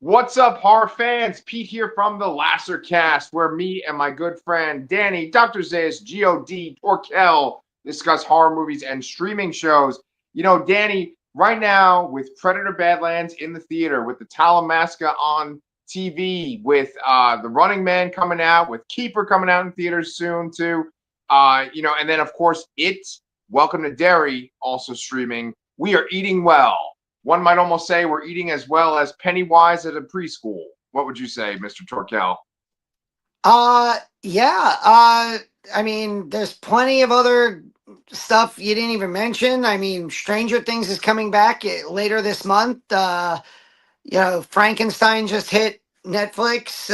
What's up, horror fans? Pete here from the Lasser Cast, where me and my good friend Danny, Dr. Zayas, God, Torkel discuss horror movies and streaming shows. Danny, right now with Predator Badlands in the theater, with the Talamasca on TV, with The Running Man coming out, with Keeper coming out in theaters soon too. And then of course Welcome to Derry also streaming. We are eating well. One might almost say we're eating as well as Pennywise at a preschool. What would you say, Mr. Torkel? Yeah. I mean, there's plenty of other stuff you didn't even mention. I mean, Stranger Things is coming back later this month. Frankenstein just hit Netflix.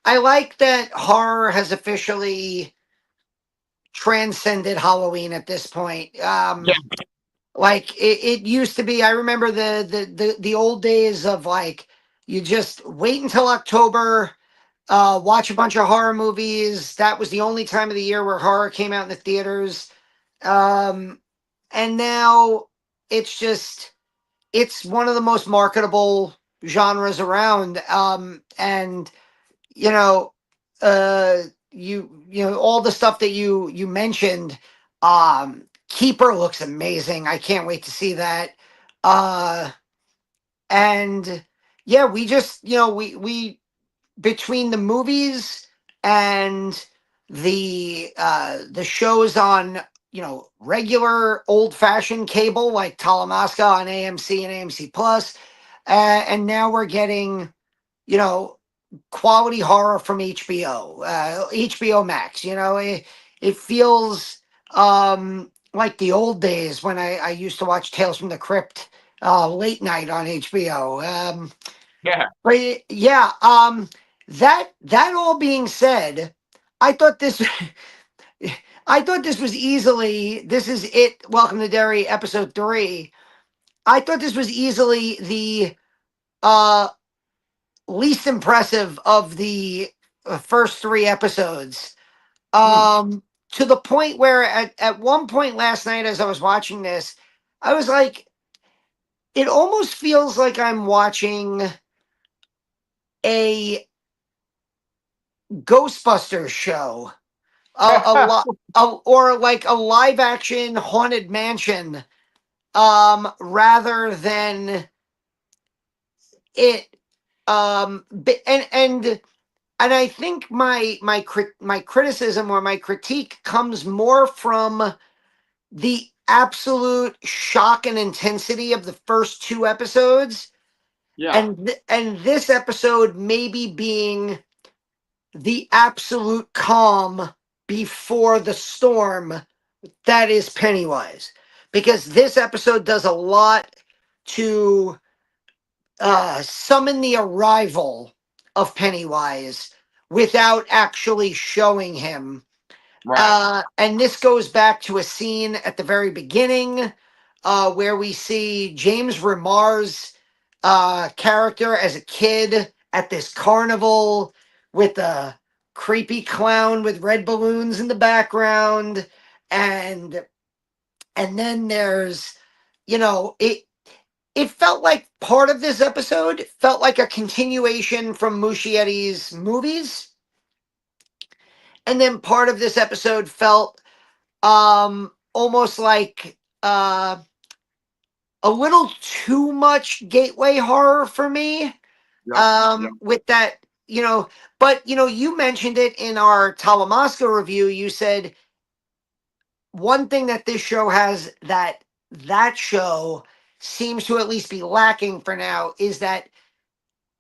I like that horror has officially transcended Halloween at this point. Yeah. Like it used to be. I remember the old days of like you just wait until October, watch a bunch of horror movies. That was the only time of the year where horror came out in the theaters. Um, and now it's just it's one of the most marketable genres around. And you know, uh, all the stuff that you mentioned. Keeper looks amazing. I can't wait to see that. Uh, and yeah, we just we between the movies and the shows on regular old fashioned cable like Talamasca on AMC and AMC Plus, and now we're getting you know quality horror from HBO, HBO Max. It feels like the old days when I used to watch Tales from the Crypt late night on HBO. Yeah. But yeah, that all being said, I thought this I thought this was easily this is it. Welcome to Derry, episode 3. I thought this was easily the uh least impressive of the first 3 episodes. Hmm. To the point where at one point last night as I was watching this, I was like, it almost feels like I'm watching a Ghostbusters show, a lot, or like a live action haunted mansion, rather than it. And I think my criticism or my critique comes more from the absolute shock and intensity of the first 2 episodes, Yeah. and this episode maybe being the absolute calm before the storm that is Pennywise, because this episode does a lot to summon the arrival of Pennywise without actually showing him. Right. And this goes back to a scene at the very beginning where we see James Remar's character as a kid at this carnival with a creepy clown with red balloons in the background. And then there's, it felt like part of this episode felt like a continuation from Muschietti's movies. And then part of this episode felt almost like a little too much gateway horror for me. Yep. Yep. With that, but you mentioned it in our Talamasca review. You said one thing that this show has that show seems to at least be lacking for now is that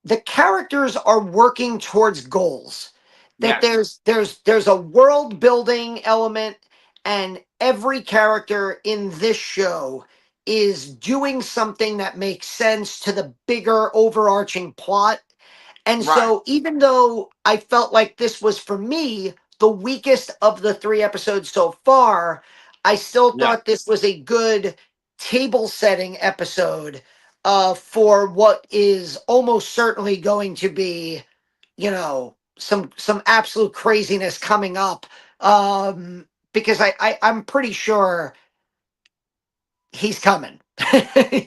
the characters are working towards goals, that Yes. there's a world building element, and every character in this show is doing something that makes sense to the bigger overarching plot. And Right. so even though I felt like this was for me the weakest of the 3 episodes so far, I still Yeah. thought this was a good table setting episode for what is almost certainly going to be, some absolute craziness coming up. Because I'm pretty sure he's coming.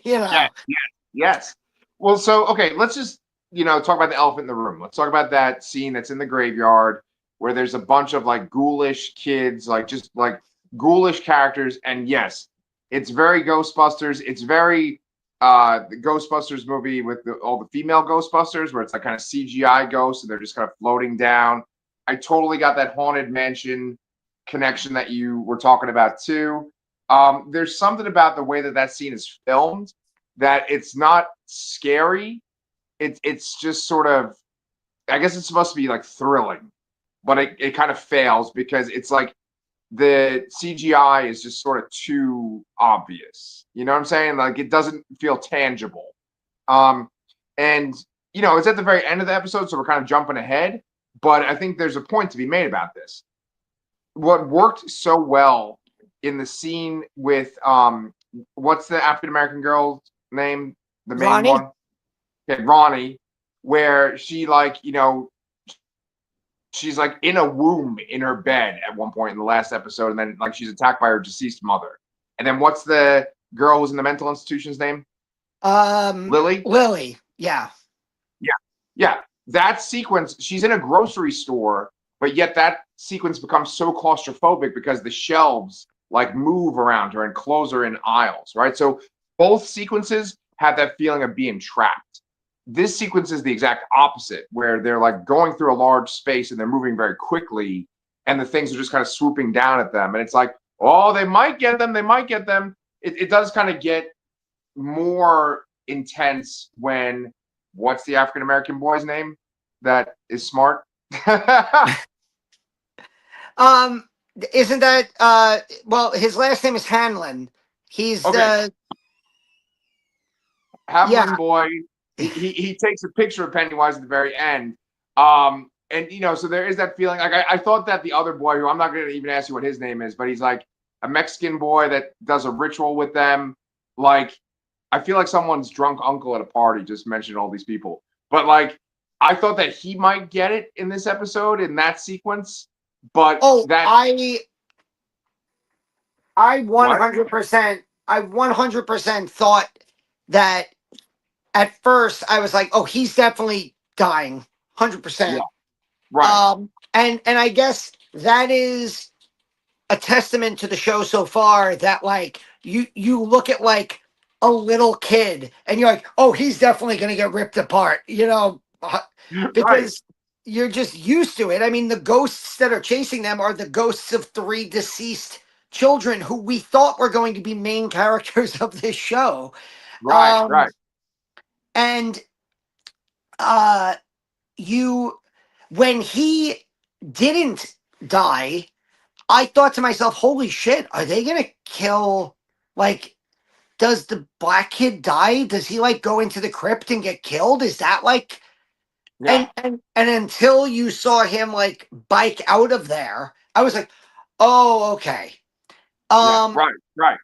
You know. Yes, yes, yes. Well, so okay, let's just talk about the elephant in the room. Let's talk about that scene that's in the graveyard where there's a bunch of like ghoulish kids, like just like ghoulish characters. And yes, it's very Ghostbusters. It's very the Ghostbusters movie with all the female Ghostbusters, where it's like kind of CGI ghosts and they're just kind of floating down. I totally got that haunted mansion connection that you were talking about too. There's something about the way that that scene is filmed that it's not scary. It's just sort of, I guess it's supposed to be like thrilling, but it kind of fails because it's like the CGI is just sort of too obvious. You know what I'm saying? Like it doesn't feel tangible. Um, and it's at the very end of the episode, so we're kind of jumping ahead. But I think there's a point to be made about this. What worked so well in the scene with what's the African American girl's name? The main Ronnie? one? Okay, Ronnie, where she like, she's like in a womb in her bed at one point in the last episode, and then like she's attacked by her deceased mother. And then what's the girl who's in the mental institution's name? Lily? Lily. Yeah. Yeah. Yeah. That sequence, she's in a grocery store, but yet that sequence becomes so claustrophobic because the shelves like move around her and close her in aisles, right? So both sequences have that feeling of being trapped. This sequence is the exact opposite, where they're like going through a large space and they're moving very quickly, and the things are just kind of swooping down at them. And it's like, oh, they might get them, they might get them. It does kind of get more intense when what's the African American boy's name that is smart? Um, isn't that well, his last name is Hanlon. He's Okay, Hamlin yeah. boy. He takes a picture of Pennywise at the very end. And so there is that feeling. Like I thought that the other boy, who I'm not going to even ask you what his name is, but he's like a Mexican boy that does a ritual with them. Like I feel like someone's drunk uncle at a party just mentioned all these people. But like I thought that he might get it in this episode in that sequence, but Oh, that I what? 100% thought that at first I was like, oh, he's definitely dying. Yeah, 100%. right. And I guess that is a testament to the show so far, that like you look at like a little kid and you're like, oh, he's definitely going to get ripped apart, Right. because you're just used to it. I mean, the ghosts that are chasing them are the ghosts of three deceased children who we thought were going to be main characters of this show. Right. Um, Right. and uh, you, when he didn't die, I thought to myself, holy shit, are they going to kill, like, does the black kid die? Does he like go into the crypt and get killed? Is that like, Yeah. and until you saw him like bike out of there, I was like, oh, okay. Yeah. Um, Right. Right.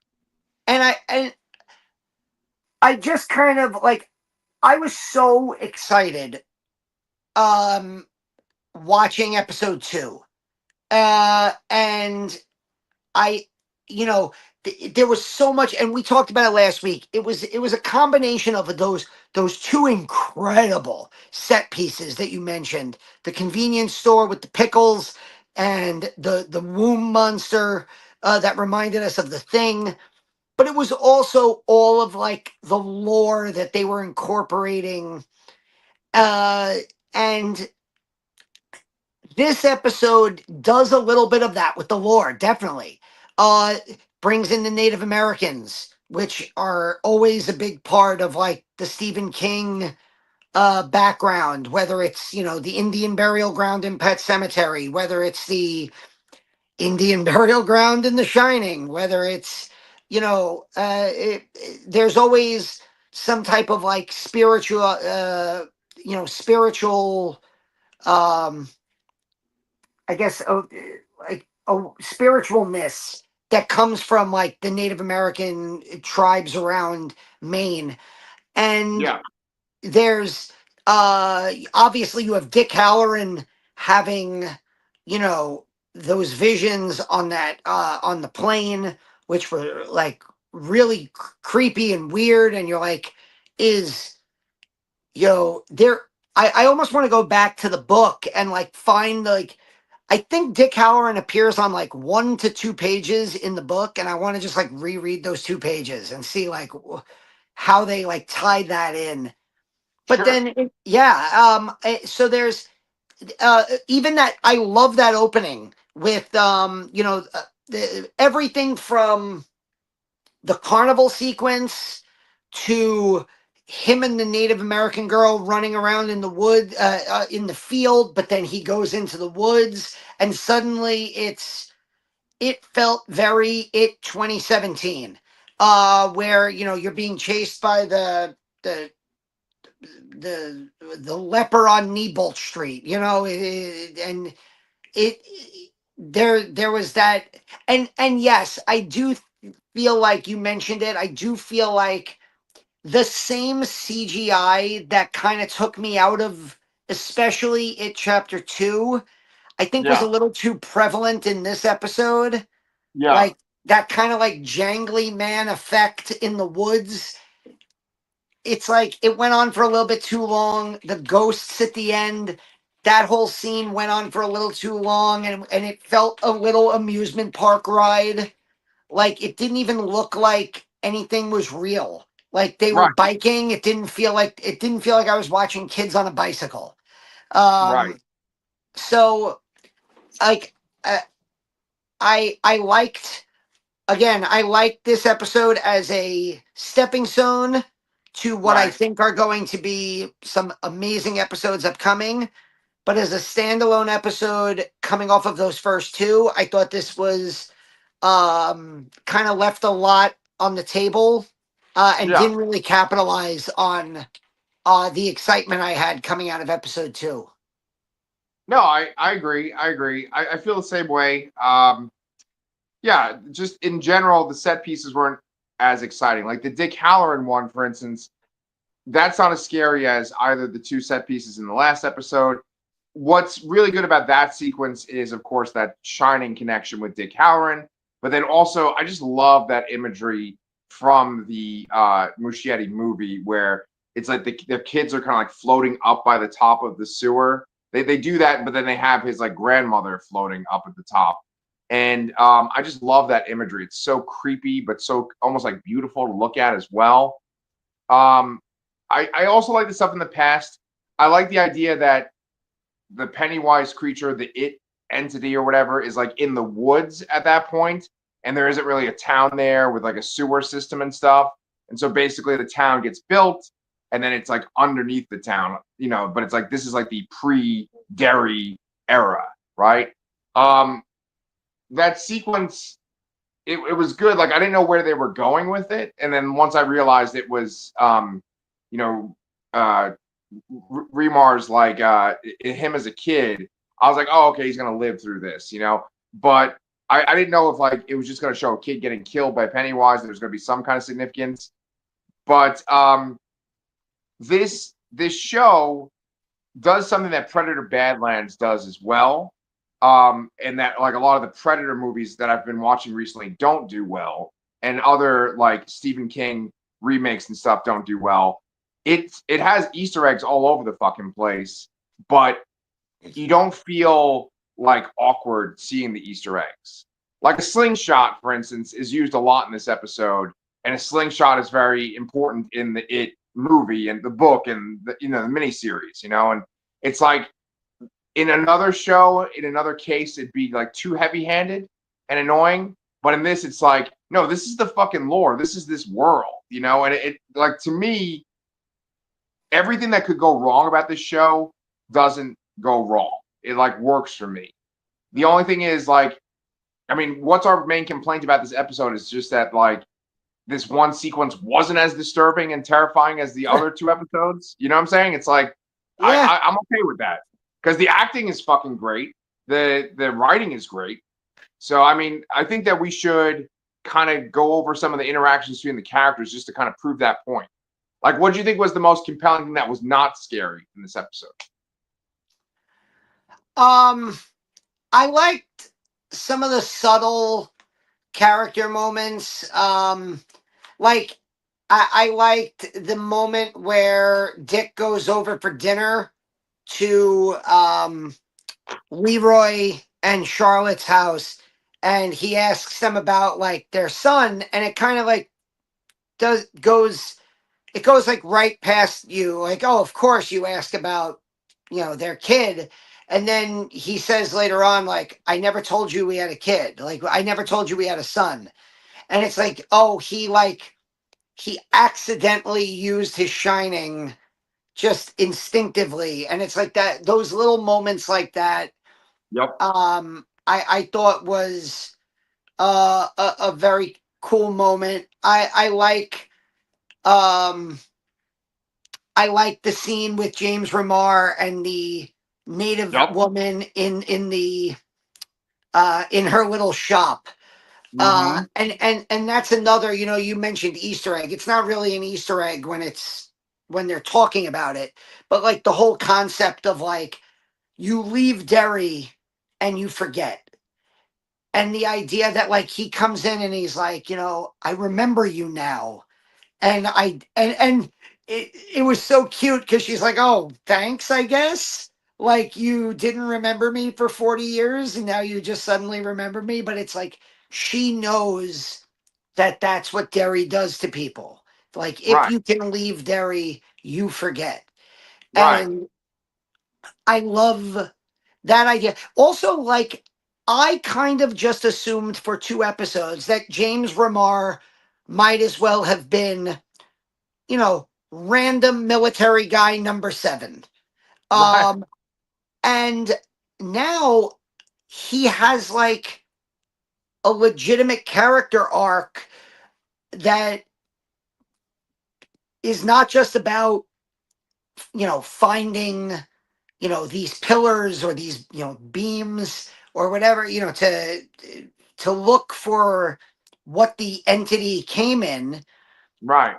and I just kind of like, I was so excited um watching episode 2. And I, there was so much, and we talked about it last week. It was a combination of those two incredible set pieces that you mentioned: the convenience store with the pickles, and the womb monster that reminded us of the Thing. But it was also all of like the lore that they were incorporating, uh, and this episode does a little bit of that with the lore, definitely. Uh Brings in the Native Americans, which are always a big part of like the Stephen King background, whether it's, the Indian burial ground in Pet Cemetery, whether it's the Indian burial ground in The Shining, whether it's, there's always some type of like spiritual um I guess, like a spiritualness that comes from like the Native American tribes around Maine. And Yeah. there's obviously you have Dick Halloran having, you know, those visions on that on the plane, which were like really creepy and weird, and you're like, is there? I almost want to go back to the book and like find like I think Dick Halloran appears on like 1 to 2 pages in the book, and I want to just like reread those 2 pages and see like how they like tied that in. But Sure. then, so there's even that I love that opening with everything from the carnival sequence to him and the Native American girl running around in the wood in the field, but then he goes into the woods and suddenly it felt very it 2017 where you're being chased by the the leper on Neibolt Street, and it there was that, and yes, I do feel like you mentioned it. I do feel like the same CGI that kind of took me out of, especially it chapter 2, I think was a Yeah. little too prevalent in this episode. Yeah. Like that kind of like jangly man effect in the woods. It's like it went on for a little bit too long. The ghosts at the end, that whole scene went on for a little too long, and it felt a little amusement park ride. Like it didn't even look like anything was real. Like they were Right. biking. It didn't feel like I was watching kids on a bicycle. Right. Um, so like uh, I liked again, I like this episode as a stepping stone to what I Right. think are going to be some amazing episodes upcoming. But as a standalone episode coming off of those first two, I thought this was kind of left a lot on the table and Yeah. didn't really capitalize on the excitement I had coming out of episode 2. No, I agree. I agree. I feel the same way. Yeah, just in general, the set pieces weren't as exciting. Like the Dick Halloran one, for instance, that's not as scary as either the two set pieces in the last episode. What's really good about that sequence is, of course, that shining connection with Dick Halloran. But then also, I just love that imagery from the Muschietti movie where it's like the kids are kind of like floating up by the top of the sewer. They do that, but then they have his like grandmother floating up at the top. And I just love that imagery. It's so creepy, but so almost like beautiful to look at as well. Um, I also like the stuff in the past. I like the idea that the Pennywise creature, the it entity or whatever, is like in the woods at that point, and there isn't really a town there with like a sewer system and stuff. And so basically, the town gets built, and then it's like underneath the town, But it's like this is like the pre-Derry era, right? Um, that sequence, it was good. Like I didn't know where they were going with it, and then once I realized it was, you know, uh, Remar's like him as a kid, I was like, oh, okay, he's gonna live through this. But I didn't know if like it was just gonna show a kid getting killed by Pennywise. There's gonna be some kind of significance. But this show does something that Predator Badlands does as well. And that like a lot of the Predator movies that I've been watching recently don't do well, and other like Stephen King remakes and stuff don't do well. It has Easter eggs all over the fucking place, but you don't feel like awkward seeing the Easter eggs. Like a slingshot, for instance, is used a lot in this episode, and a slingshot is very important in the It movie and the book and the miniseries, and it's like in another show, in another case, it'd be like too heavy-handed and annoying. But in this, it's like, no, this is the fucking lore. This is this world. And it like to me, everything that could go wrong about this show doesn't go wrong. It like works for me. The only thing is like, I mean, what's our main complaint about this episode is just that like this one sequence wasn't as disturbing and terrifying as the other two episodes. You know what I'm saying? It's like Yeah. I'm okay with that because the acting is fucking great. The writing is great. So I mean, I think that we should kind of go over some of the interactions between the characters just to kind of prove that point. Like, what do you think was the most compelling thing that was not scary in this episode? Um, I liked some of the subtle character moments. Like, I liked the moment where Dick goes over for dinner to Leroy and Charlotte's house, and he asks them about like their son, and it kind of like does goes it goes like right past you, like, oh, of course you ask about, their kid. And then he says later on, like, I never told you we had a kid. Like, I never told you we had a son. And it's like, oh, he accidentally used his shining just instinctively. And it's like that, those little moments like that, Yep. I thought was a very cool moment. Um I like the scene with James Remar and the native Yep. woman in her little shop. Mm-hmm. And that's another, you mentioned Easter egg. It's not really an Easter egg when they're talking about it, but like the whole concept of like you leave Derry and you forget. And the idea that like he comes in and he's like, I remember you now. And it was so cute because she's like, oh, thanks, I guess. Like you didn't remember me for 40 years and now you just suddenly remember me. But it's like she knows that that's what Derry does to people. Like if Right. you can leave Derry, you forget. Right. And I love that idea. Also, like, I kind of just assumed for 2 episodes that James Remar might as well have been, random military guy number 7. Right. Um, and now he has like a legitimate character arc that is not just about, finding, these pillars or these, beams or whatever, to look for what the entity came in, Right.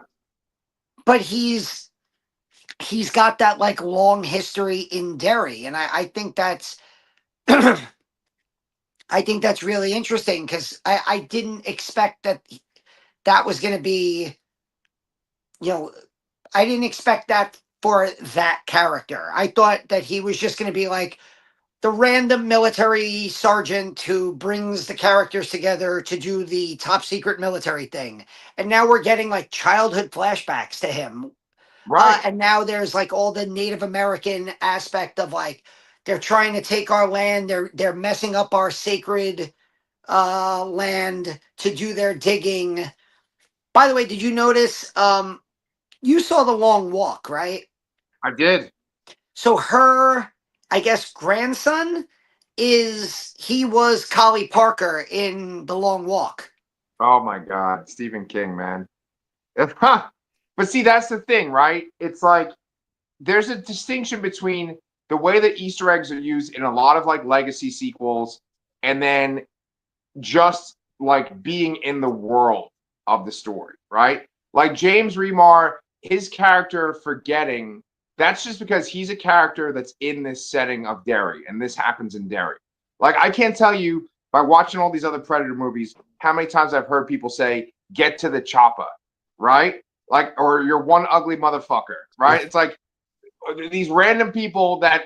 but he's got that like long history in Derry, and I think that's I think that's really interesting because I didn't expect that was going to be, you know, I didn't expect that for that character. I thought that he was just going to be like the random military sergeant who brings the characters together to do the top secret military thing. And now we're getting like childhood flashbacks to him. Right. And now there's like all the Native American aspect of like they're trying to take our land. They're messing up our sacred land to do their digging. By the way, did you notice you saw the long walk, right? I did. So her, I guess, grandson he was Collie Parker in The Long Walk. Oh my God. Stephen King, man. But see, that's the thing, right? It's like there's a distinction between the way that Easter eggs are used in a lot of like legacy sequels and then just like being in the world of the story, right? Like James Remar, his character forgetting, that's just because he's a character that's in this setting of Derry, and this happens in Derry. Like I can't tell you by watching all these other Predator movies how many times I've heard people say, "Get to the chopper," right? Like, or you're one ugly motherfucker, right? It's like these random people that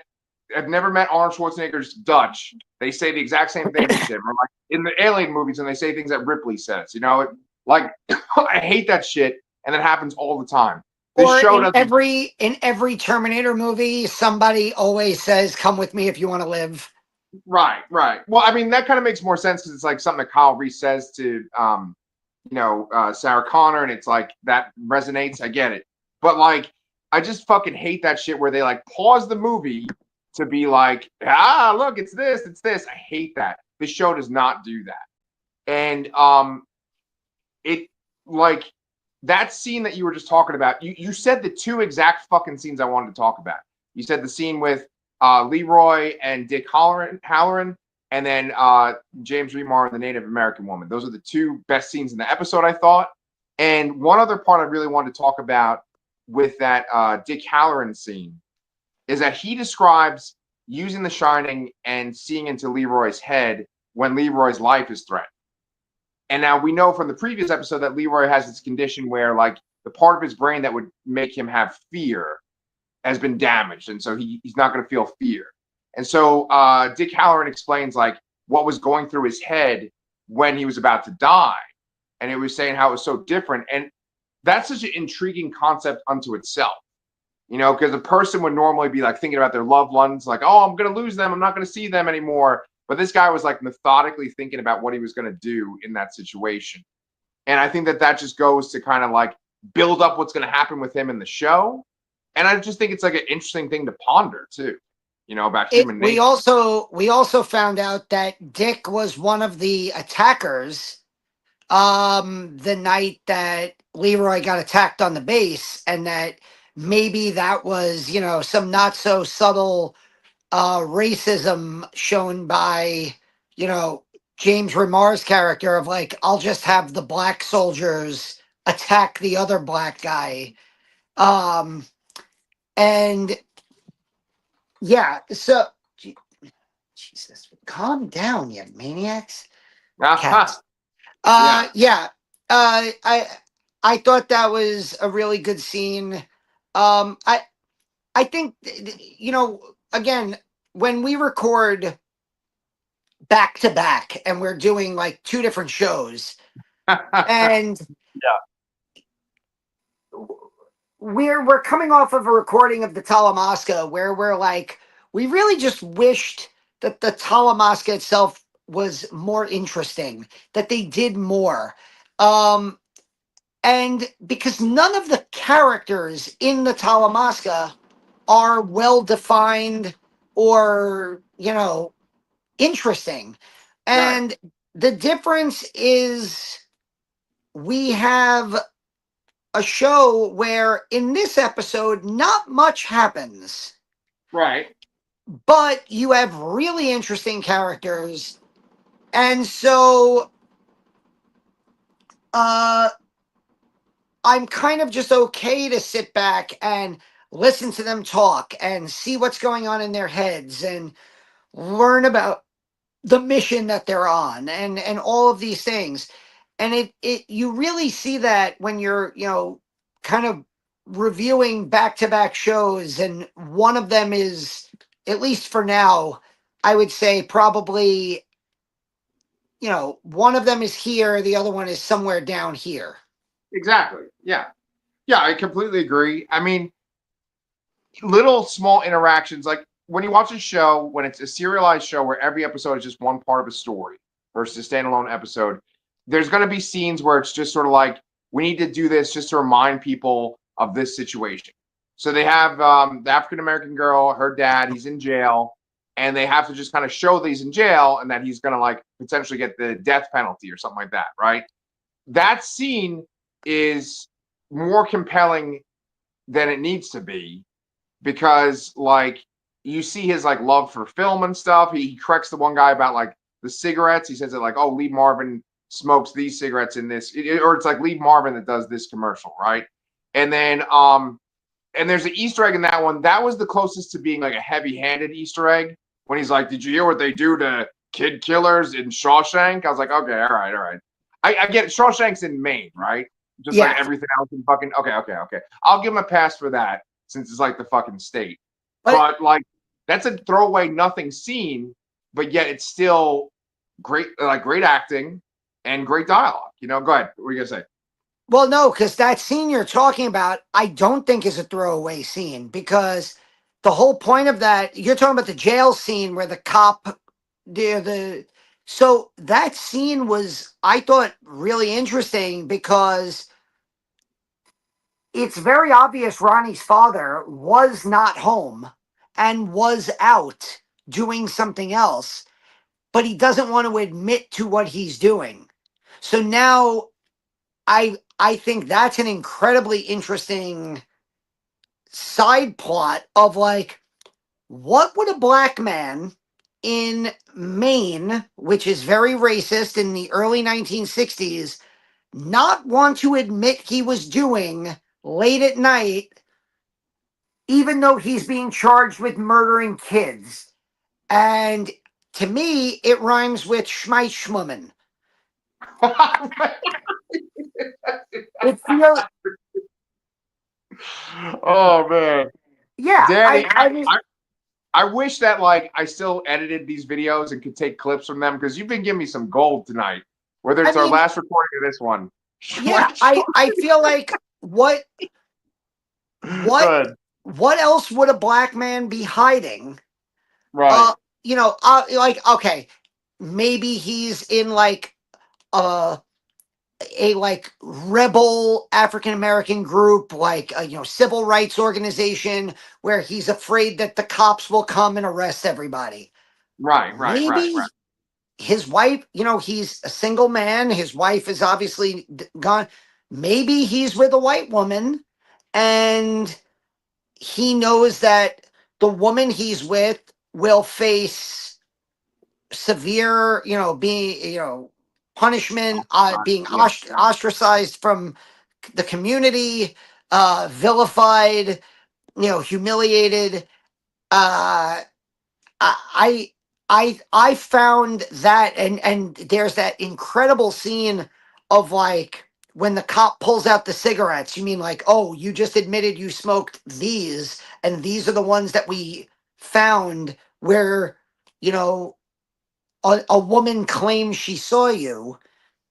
have never met Arnold Schwarzenegger's Dutch. They say the exact same things as him. Or like in the Alien movies, and they say things that Ripley says. Like I hate that shit, and it happens all the time. This Or show in doesn't. every Terminator movie, somebody always says, "Come with me if you want to live." Right, right. Well, I mean that kind of makes more sense because it's like something that Kyle Reese says to, Sarah Connor, and it's like that resonates. I get it, but like I just fucking hate that shit where they like pause the movie to be like, look, it's this, it's this. I hate that. This show does not do that. And it like that scene that you were just talking about, you said the two exact fucking scenes I wanted to talk about. You said the scene with Leroy and Dick Halloran, and then James Remar and the Native American woman. Those are the two best scenes in the episode, I thought. And one other part I really wanted to talk about with that Dick Halloran scene is that he describes using the Shining and seeing into Leroy's head when Leroy's life is threatened. And now we know from the previous episode that Leroy has this condition where like the part of his brain that would make him have fear has been damaged, and so he's not going to feel fear. And so Dick Halloran explains like what was going through his head when he was about to die, and it was saying how it was so different. And that's such an intriguing concept unto itself, you know, because a person would normally be like thinking about their loved ones, like, oh, I'm going to lose them, I'm not going to see them anymore. But this guy was like methodically thinking about what he was going to do in that situation. And I think that that just goes to kind of like build up what's going to happen with him in the show. And I just think it's like an interesting thing to ponder too, you know, about human nature. We also found out that Dick was one of the attackers the night that Leroy got attacked on the base, and that maybe that was, some not so subtle racism shown by, you know, James Remar's character of like, I'll just have the black soldiers attack the other black guy. Um, and yeah, so Jesus, calm down, you maniacs. Cats. Yeah. Yeah. I thought that was a really good scene. I think again, when we record back to back and we're doing like two different shows, and we're coming off of a recording of the Talamasca where we're like, we really just wished that the Talamasca itself was more interesting, that they did more. And because none of the characters in the Talamasca are well defined or, interesting. And Right. the difference is we have a show where in this episode, not much happens, Right. but you have really interesting characters. And so uh, I'm kind of just okay to sit back and listen to them talk and see what's going on in their heads and learn about the mission that they're on and all of these things. And it you really see that when you're, kind of reviewing back-to-back shows, and one of them is, at least for now, I would say probably, one of them is here, the other one is somewhere down here. Exactly. Yeah. Yeah, I completely agree. I mean, little small interactions like when you watch a show, when it's a serialized show where every episode is just one part of a story versus a standalone episode, there's going to be scenes where it's just sort of like, we need to do this just to remind people of this situation. So they have the African American girl, her dad, he's in jail, and they have to just kind of show that he's in jail and that he's going to like potentially get the death penalty or something like that, right? That scene is more compelling than it needs to be because like you see his like love for film and stuff. He corrects the one guy about like the cigarettes. He says that like, oh, Lee Marvin smokes these cigarettes in this, or it's like Lee Marvin that does this commercial, right? And then and there's an Easter egg in that one. That was the closest to being like a heavy-handed Easter egg when he's like, "Did you hear what they do to kid killers in Shawshank?" I was like, "Okay, all right, all right." I get it. Shawshank's in Maine, right? Just like Yeah. everything else in fucking. Okay, okay, okay. I'll give him a pass for that since it's like the fucking state. But But like that's a throwaway nothing scene, but yet it's still great, like great acting and great dialogue. You know, go ahead. What are you gonna say? well, no, because that scene you're talking about, I don't think is a throwaway scene, because the whole point of that, you're talking about the jail scene where the cop, the so that scene was, I thought, really interesting because it's very obvious Ronnie's father was not home and was out doing something else, but he doesn't want to admit to what he's doing. So now I think that's an incredibly interesting side plot of like, what would a black man in Maine, which is very racist in the early 1960s, not want to admit he was doing late at night, even though he's being charged with murdering kids? And to me, it rhymes with Schmeich Schmummen. It feels, Oh man, yeah. Danny, I mean, I wish that like I still edited these videos and could take clips from them because you've been giving me some gold tonight. Whether I it's our mean, last recording or this one. yeah. I feel like what Good. what else would a black man be hiding? Right. Like, okay, maybe he's in like uh a like rebel African American group, like a civil rights organization, where he's afraid that the cops will come and arrest everybody. Right. Right. Right. Right. Maybe his wife, he's a single man. His wife is obviously gone. Maybe he's with a white woman, and he knows that the woman he's with will face severe, being, punishment, being Yeah. ostracized from the community, vilified, humiliated. Uh, I I found that, and there's that incredible scene of like when the cop pulls out the cigarettes. You mean like, oh, you just admitted you smoked these, and these are the ones that we found where you know a woman claims she saw you,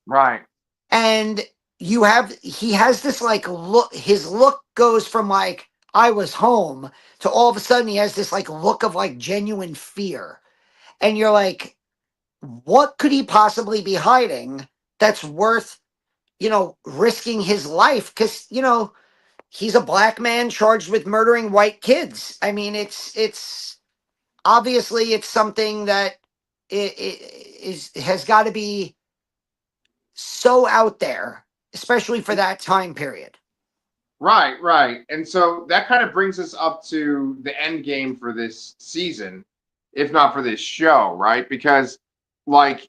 Right. and he has this like look. His look goes from like I was home to all of a sudden he has this like look of like genuine fear, and you're like, what could he possibly be hiding that's worth risking his life? Because he's a black man charged with murdering white kids. I mean, it's obviously it's something that has got to be so out there, especially for that time period. Right. Right. And so that kind of brings us up to the end game for this season, if not for this show, right? Because like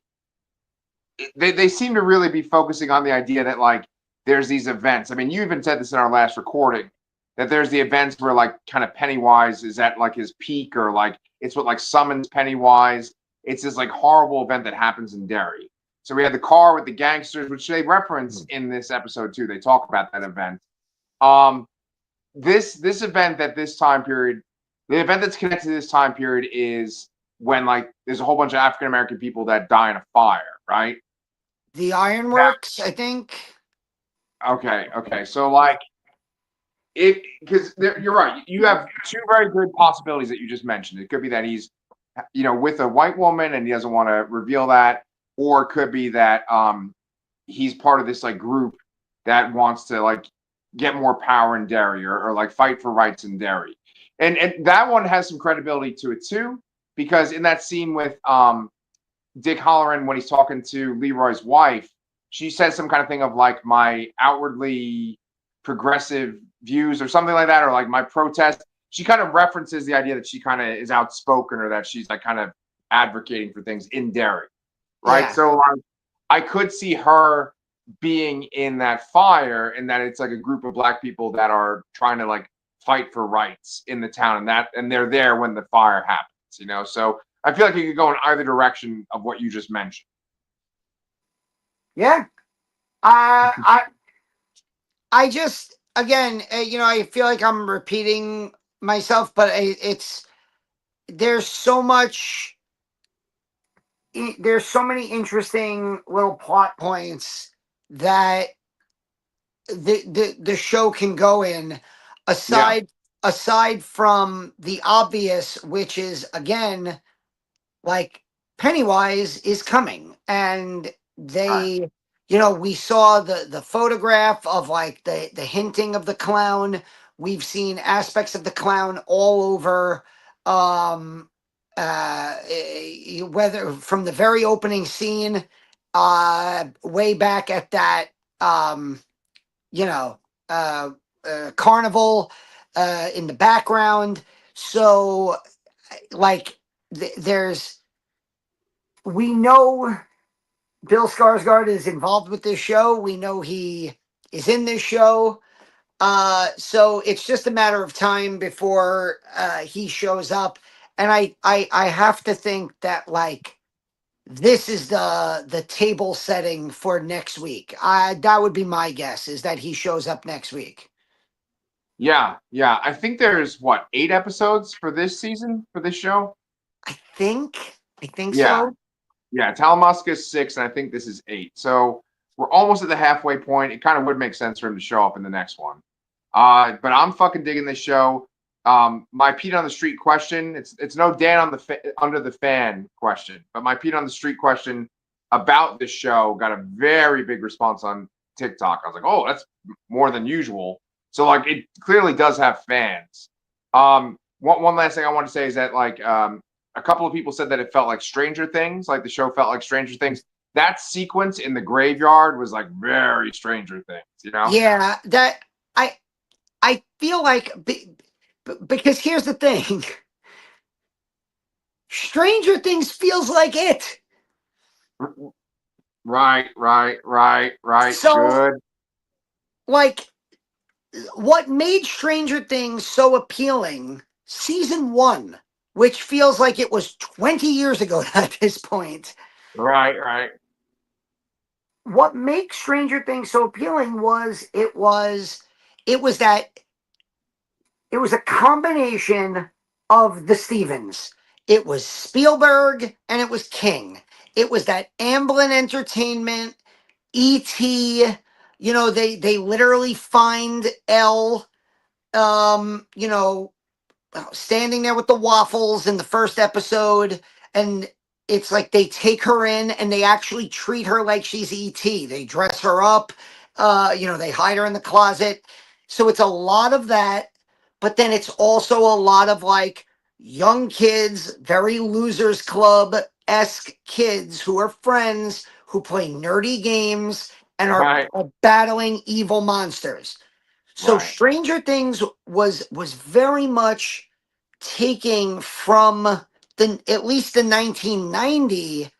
they seem to really be focusing on the idea that like there's these events. I mean, you even said this in our last recording that there's the events where like kind of Pennywise is at like his peak or like it's what like summons Pennywise. It's this like horrible event that happens in Derry. So we had the car with the gangsters, which they reference in this episode too. They talk about that event. Um, this event at this time period, the event that's connected to this time period is when like there's a whole bunch of African American people that die in a fire, right? The Ironworks, I think. Okay, okay. So like it because you're right. You have two very good possibilities that you just mentioned. It could be that he's with a white woman and he doesn't want to reveal that, or it could be that he's part of this like group that wants to like get more power in Derry or like fight for rights in Derry. And that one has some credibility to it too, because in that scene with Dick Halloran when he's talking to Leroy's wife, she says some kind of thing of like my outwardly progressive views or something like that, or like my protest. She kind of references the idea that she kind of is outspoken or that she's like kind of advocating for things in Derry, right? Yeah. So I could see her being in that fire and that it's like a group of black people that are trying to like fight for rights in the town and they're there when the fire happens. So I feel like you could go in either direction of what you just mentioned. Yeah. I just again, I feel like I'm repeating myself, but it's there's so much. There's so many interesting little plot points that the show can go in, Yeah. aside from the obvious, which is again like Pennywise is coming, and Right. we saw the photograph of like the hinting of the clown. We've seen aspects of the clown all over, um whether from the very opening scene, way back at that, um you know uh, carnival, in the background. So like there's we know Bill Skarsgård is involved with this show. We know he is in this show. So it's just a matter of time before he shows up. And I have to think that like this is the table setting for next week. That would be my guess, is that he shows up next week. Yeah, yeah. I think there's what, 8 episodes for this season for this show. I think Yeah, so. yeah. Talamasca is 6, and I think this is 8. So we're almost at the halfway point. It kind of would make sense for him to show up in the next one. But I'm fucking digging this show. My Pete on the Street question. It's no Dan on the under the fan question, but my Pete on the Street question about this show got a very big response on TikTok. I was like, oh, that's more than usual. So like, it clearly does have fans. One last thing I want to say is that like a couple of people said that it felt like Stranger Things, like the show felt like Stranger Things. That sequence in the graveyard was like very Stranger Things, you know? Yeah, that I feel like because here's the thing. Stranger Things feels like it. Right. So, Good. like, what made Stranger Things so appealing, season 1, which feels like it was 20 years ago at this point. Right. What makes Stranger Things so appealing was that it was a combination of the Stevens. It was Spielberg and it was King. It was that Amblin Entertainment, E.T. They literally find Elle, you know, standing there with the waffles in the first episode, and it's like they take her in and they actually treat her like she's ET. They dress her up, they hide her in the closet. So it's a lot of that, but then it's also a lot of like young kids, very losers club esque kids who are friends who play nerdy games and Right. are battling evil monsters. So Right. Stranger Things was very much taking from the at least the 1990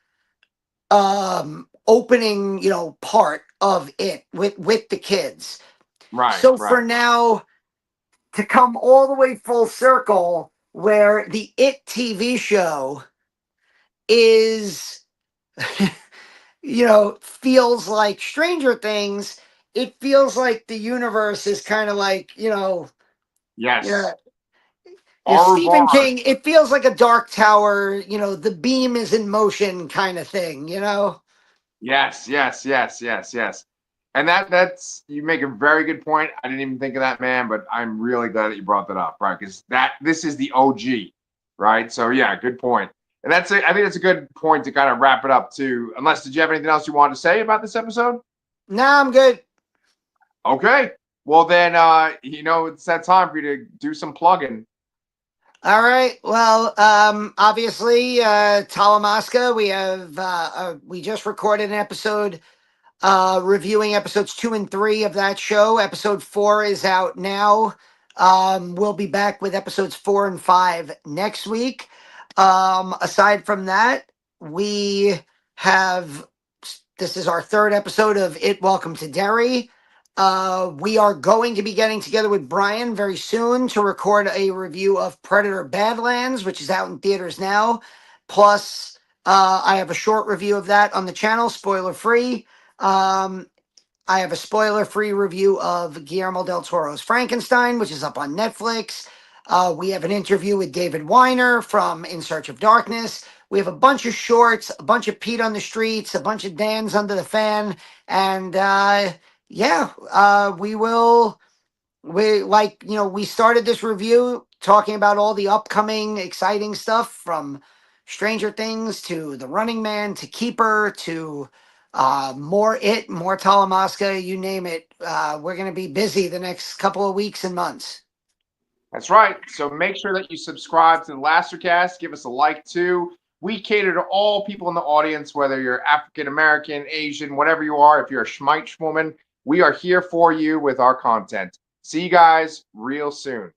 opening, part of it with the kids. So Right. for now to come all the way full circle where the It TV show is feels like Stranger Things, it feels like the universe is kind of like, yeah, Yes. Au Stephen revoir. King, it feels like a Dark Tower, the beam is in motion kind of thing. Yes. And that's you make a very good point. I didn't even think of that, man, but I'm really glad that you brought that up, right? Because this is the OG, right? So yeah, good point. And I think that's a good point to kind of wrap it up too. Unless did you have anything else you wanted to say about this episode? Nah, I'm good. Okay. Well then it's that time for you to do some plugging. All right. Well, obviously, Talamasca, we just recorded an episode reviewing episodes 2 and 3 of that show. Episode 4 is out now. We'll be back with episodes 4 and 5 next week. Aside from that, we have this is our third episode of It Welcome to Derry. We are going to be getting together with Brian very soon to record a review of Predator Badlands, which is out in theaters now. Plus, I have a short review of that on the channel, spoiler free. Um, I have a spoiler free review of Guillermo del Toro's Frankenstein, which is up on Netflix. We have an interview with David Weiner from In Search of Darkness. We have a bunch of shorts, a bunch of Pete on the Streets, a bunch of Dan's Under the Fan. And we will. We started this review talking about all the upcoming exciting stuff from Stranger Things to The Running Man to Keeper to more Talamasca, you name it. We're going to be busy the next couple of weeks and months. That's right. So make sure that you subscribe to the Lastercast. Give us a like too. We cater to all people in the audience, whether you're African American, Asian, whatever you are. If you're a Schmeich woman, we are here for you with our content. See you guys real soon.